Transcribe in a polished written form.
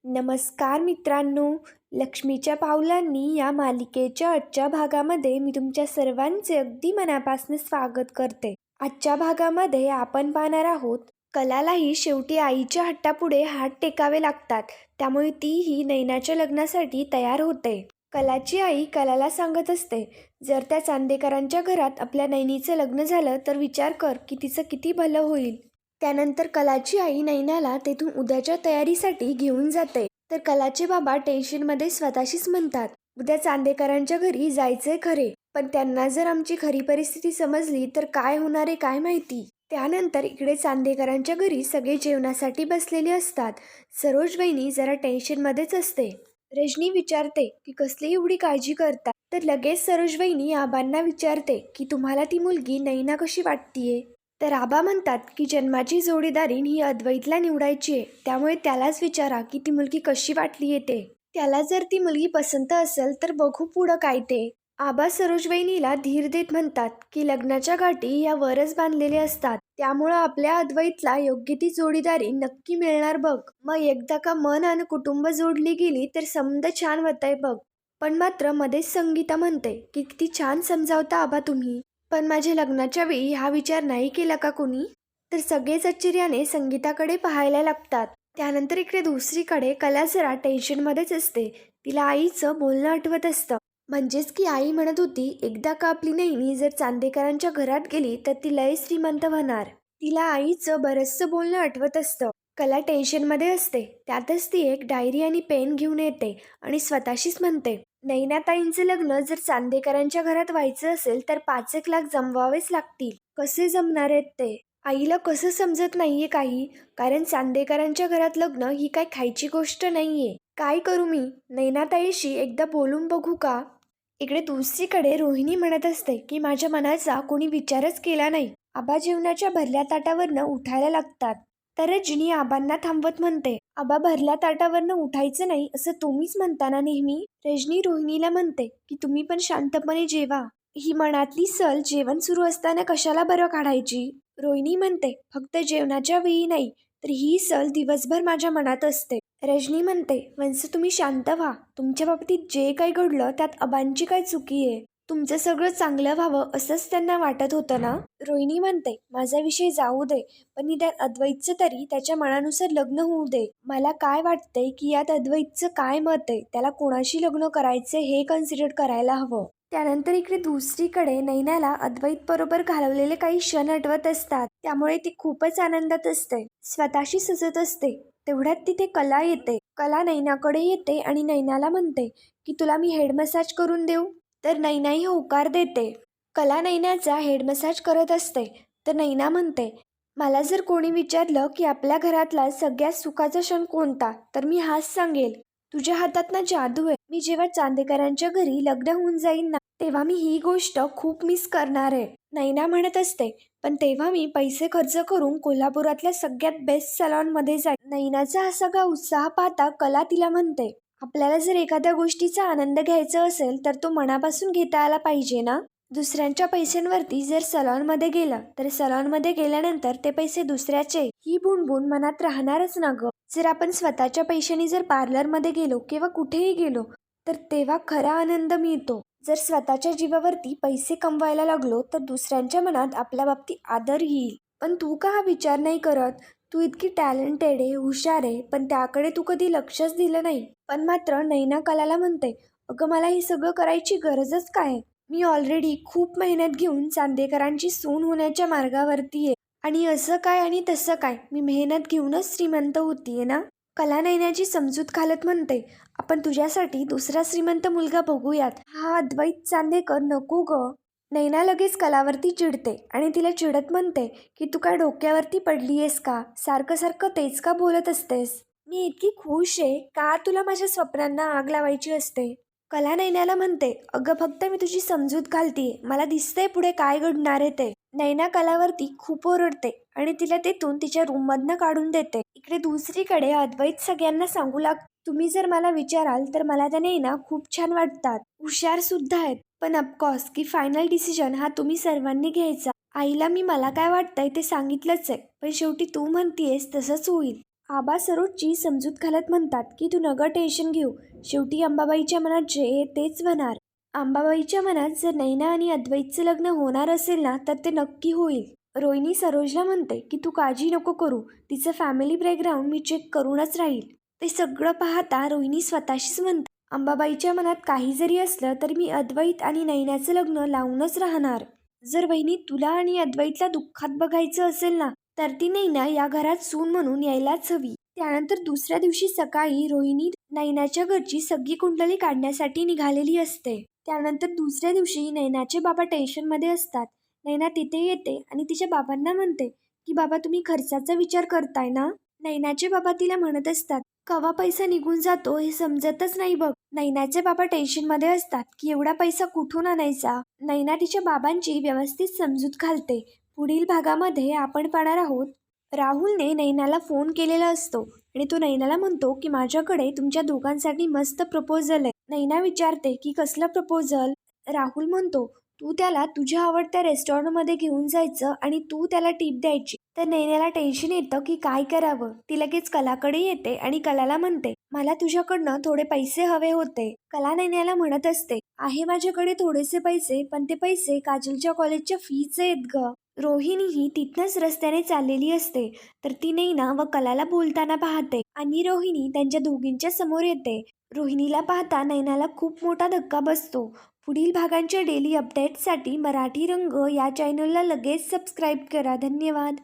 नमस्कार मित्रांनो, लक्ष्मीच्या पावलांनी या मालिकेच्या आजच्या भागामध्ये मी तुमच्या सर्वांचे अगदी मनापासून स्वागत करते. आजच्या भागामध्ये आपण पाहणार आहोत, कलालाही शेवटी आईच्या हट्टापुढे हात टेकावे लागतात. त्यामुळे तीही नैनाच्या लग्नासाठी तयार होते. कलाची आई कलाला सांगत असते, जर त्या चांदेकरांच्या घरात आपल्या नैनीचं लग्न झालं तर विचार कर की तिचं किती भलं होईल. त्यानंतर कलाची आई नैनाला तेथून उद्याच्या तयारीसाठी घेऊन जाते. तर कलाचे बाबा टेन्शनमध्ये स्वतःशीच म्हणतात, उद्या चांदेकरांच्या घरी जायचंय खरे, पण त्यांना जर आमची खरी परिस्थिती समजली तर काय होणार आहे काय माहिती. त्यानंतर इकडे चांदेकरांच्या घरी सगळे जेवणासाठी बसलेले असतात. सरोज वहिनी जरा टेन्शनमध्येच असते. रजनी विचारते की कसली एवढी काळजी करता. तर लगेच सरोज वहिनी आबांना विचारते की तुम्हाला ती मुलगी नैना कशी वाटतीये. तर आबा म्हणतात की जन्माची जोडीदारीण ही अद्वैतला निवडायची आहे, त्यामुळे त्यालाच विचारा की ती मुलगी कशी वाटली येते. त्याला जर ती मुलगी पसंत असेल तर बघू पुढं काय ते. आबा सरोज वहिनीला धीर देत म्हणतात की लग्नाच्या गाठी या वरच बांधलेल्या असतात, त्यामुळं आपल्या अद्वैतला योग्य ती जोडीदारी नक्की मिळणार बघ. मग एकदा का मन आणि कुटुंब जोडली गेली तर समद छान होतंय बघ. पण मात्र मध्येच संगीता म्हणते की किती छान समजावता आबा तुम्ही, पण माझ्या लग्नाच्या वेळी हा विचार नाही केला का कोणी. तर सगळेच आश्चर्याने संगीताकडे पाहायला लागतात. त्यानंतर इकडे दुसरीकडे कला जरा टेन्शनमध्येच असते. तिला आईचं बोलणं आठवत असतं. म्हणजेच की आई म्हणत होती, एकदा का आपली नैनी जर चांदेकरांच्या घरात गेली तर ती लय श्रीमंत होणार. तिला आईचं बरंचसं बोलणं आठवत असतं. कला टेन्शनमध्ये असते. त्यातच ती एक डायरी आणि पेन घेऊन येते आणि स्वतःशीच म्हणते, नैनाताईंचं लग्न जर चांदेकरांच्या घरात व्हायचं असेल तर 5-1 लाख जमवावेच लागतील. कसे जमणार आहेत ते. आईला कसं समजत नाहीये काही, कारण चांदेकरांच्या घरात लग्न ही काय खायची गोष्ट नाहीये. काय करू मी, नैनाताईशी एकदा बोलून बघू का. इकडे दुसरीकडे रोहिणी म्हणत असते की माझ्या मनाचा कोणी विचारच केला नाही. आबा जेवणाच्या भरल्या ताटावरनं उठायला लागतात. तर रजनी आबांना थांबवत म्हणते, आबा भरल्या ताटावरनं उठायचं नाही असं तुम्हीच म्हणता ना नेहमी. रजनी रोहिणीला म्हणते की तुम्ही पण शांतपणे जेवा. ही मनातली सल जेवण सुरू असताना कशाला बरं काढायची. रोहिणी म्हणते, फक्त जेवणाच्या वेळी नाही तर ही सल दिवसभर माझ्या मनात असते. रजनी म्हणते, वंस तुम्ही शांत व्हा. तुमच्या बाबतीत जे काही घडलं त्यात आबांची काय चुकी आहे. तुमचं सगळं चांगलं व्हावं असंच त्यांना वाटत होतं ना. रोहिणी म्हणते, माझा विषय जाऊ दे, पण निदान अद्वैतचं तरी त्याच्या मनानुसार लग्न होऊ दे. मला काय वाटतंय की यात अद्वैतचं काय मत आहे, त्याला कोणाशी लग्न करायचं हे कन्सिडर करायला हवं. त्यानंतर इकडे दुसरीकडे नैनाला अद्वैत बरोबर घालवलेले काही क्षण आठवत असतात. त्यामुळे ती खूपच आनंदात असते. स्वतःशी सजत असते. तेवढ्यात तिथे कला येते. कला नैनाकडे येते आणि नैनाला म्हणते की तुला मी हेड मसाज करून देऊ. तर नैनाही होकार देते. कला नैनाचा हेड मसाज करत असते. तर नैना म्हणते, मला जर कोणी विचारलं की आपल्या घरातला सगळ्यात सुखाचा क्षण कोणता तर मी हाच सांगेल, तुझ्या हातात ना जादू आहे. मी जेव्हा चांदेकरांच्या घरी लग्न होऊन जाईन ना तेव्हा मी ही गोष्ट खूप मिस करणार आहे. नैना म्हणत असते, पण तेव्हा मी पैसे खर्च करून कोल्हापुरातल्या सगळ्यात बेस्ट सलॉनमध्ये जाईन. नैनाचा हा सगळा उत्साह पाहता कला तिला म्हणते, आपल्याला जर एखाद्या गोष्टीचा आनंद घ्यायचा असेल तर तो मनापासून घेता आला पाहिजे ना. दुसऱ्यांच्या पैशांवरती जर सलॉनमध्ये गेलं तर सलॉनमध्ये गेल्यानंतर ते पैसे दुसऱ्याचे ही बुणबुण मनात राहणारच ना ग. जर आपण स्वतःच्या पैशाने जर पार्लरमध्ये गेलो किंवा कुठेही गेलो तर तेव्हा खरा आनंद मिळतो. जर स्वतःच्या जीवावरती पैसे कमवायला लागलो तर दुसऱ्यांच्या मनात आपल्या बाबतीत आदर येईल. पण तू का हा विचार नाही करत. तू इतकी टॅलेंटेड आहे, हुशार आहे, पण त्याकडे तू कधी लक्षच दिलं नाही. पण मात्र नैना कलाला म्हणते, अगं मला हे सगळं करायची गरजच काय. मी ऑलरेडी खूप मेहनत घेऊन चांदेकरांची सून होण्याच्या मार्गावरती आहे. आणि असं काय आणि तसं काय, मी मेहनत घेऊनच श्रीमंत होतीये ना. कला नैनाची समजूत घालत म्हणते, आपण तुझ्यासाठी दुसरा श्रीमंत मुलगा बघूयात. हा अद्वैत चांदेकर नको ग. नैना लगेच कलावरती चिडते आणि तिला चिडत म्हणते की तू काय डोक्यावरती पडलीयस का, सारखं सारखं तेच का बोलत असतेस. मी इतकी खुश आहे का तुला माझ्या स्वप्नांना आग लावायची असते. कला नैनाला म्हणते, अगं फक्त मी तुझी समजूत घालतीये, मला दिसतंय पुढे काय घडणार आहे ते. नैना कलावरती खूप ओरडते आणि तिला तेथून तिच्या रूममधनं काढून देते. इकडे दुसरीकडे अद्वैत सगळ्यांना सांगू तुम्ही जर मला विचाराल तर मला त्या नैना खूप छान वाटतात, हुशार सुद्धा आहेत. पण ऑफकोर्स की फायनल डिसिजन हा तुम्ही सर्वांनी घ्यायचा. आईला मी मला काय वाटतंय ते सांगितलंच आहे, पण शेवटी तू म्हणतीयस तसंच होईल. आबा सरोजची समजूत घालत म्हणतात की तू नगं टेन्शन घेऊ. शेवटी अंबाबाईच्या मनात जे आहे तेच होणार. अंबाबाईच्या मनात जर नैना आणि अद्वैतचं लग्न होणार असेल ना तर ते नक्की होईल. रोहिणी सरोजला म्हणते की तू काळजी नको करू, तिचं फॅमिली बॅकग्राऊंड मी चेक करूनच राहील. ते सगळं पाहता रोहिणी स्वतःशीच म्हणते, अंबाबाईच्या मनात काही जरी असलं तरी मी अद्वैत आणि नैनाचं लग्न लावूनच राहणार. जर वहिनी तुला आणि अद्वैतला दुःखात बघायचं असेल ना तर ती नैना या घरात सून म्हणून यायलाच हवी. त्यानंतर दुसऱ्या दिवशी सकाळी रोहिणी नैनाच्या घरची सगळी कुंडली काढण्यासाठी निघालेली असते. त्यानंतर दुसऱ्या दिवशी नैनाचे बाबा टेन्शनमध्ये असतात. नैना तिथे येते आणि तिच्या बाबांना म्हणते की बाबा तुम्ही खर्चाचा विचार करताय ना. नैनाचे बाबा तिला म्हणत असतात, कवा पैसा निघून जातो हे समजतच नाही बघ. नैनाचे बाबा टेन्शनमध्ये असतात की एवढा पैसा कुठून आणायचा. नैना तिच्या बाबांची व्यवस्थित समजूत घालते. पुढील भागामध्ये आपण पाहणार आहोत, राहुलने नैनाला फोन केलेला असतो आणि तो नैनाला म्हणतो की माझ्याकडे तुमच्या दोघांसाठी मस्त प्रपोजल आहे. नैना विचारते की कसलं प्रपोजल. राहुल म्हणतो तू त्याला तुझ्या आवडत्या रेस्टॉरंटमध्ये घेऊन जायचं आणि तू त्याला टीप द्यायची. तर नैनाला टेन्शन येतं की काय करावं. ती लगेच कलाकडे येते आणि कलाला म्हणते मला तुझ्याकडनं थोडे पैसे हवे होते. कला नैनाला म्हणत असते आहे माझ्याकडे थोडेसे पैसे, पण ते पैसे काजलच्या कॉलेजच्या फीचे आहेत ग. रोहिणीही तिथनंच रस्त्याने चाललेली असते तर ती नैना व कलाला बोलताना पाहते आणि रोहिणी त्यांच्या दोघींच्या समोर येते. रोहिणीला पाहता नैनाला खूप मोठा धक्का बसतो. पुढील भागांच्या डेली अपडेट्ससाठी मराठी रंग या चॅनलला लगेच सबस्क्राईब करा. धन्यवाद.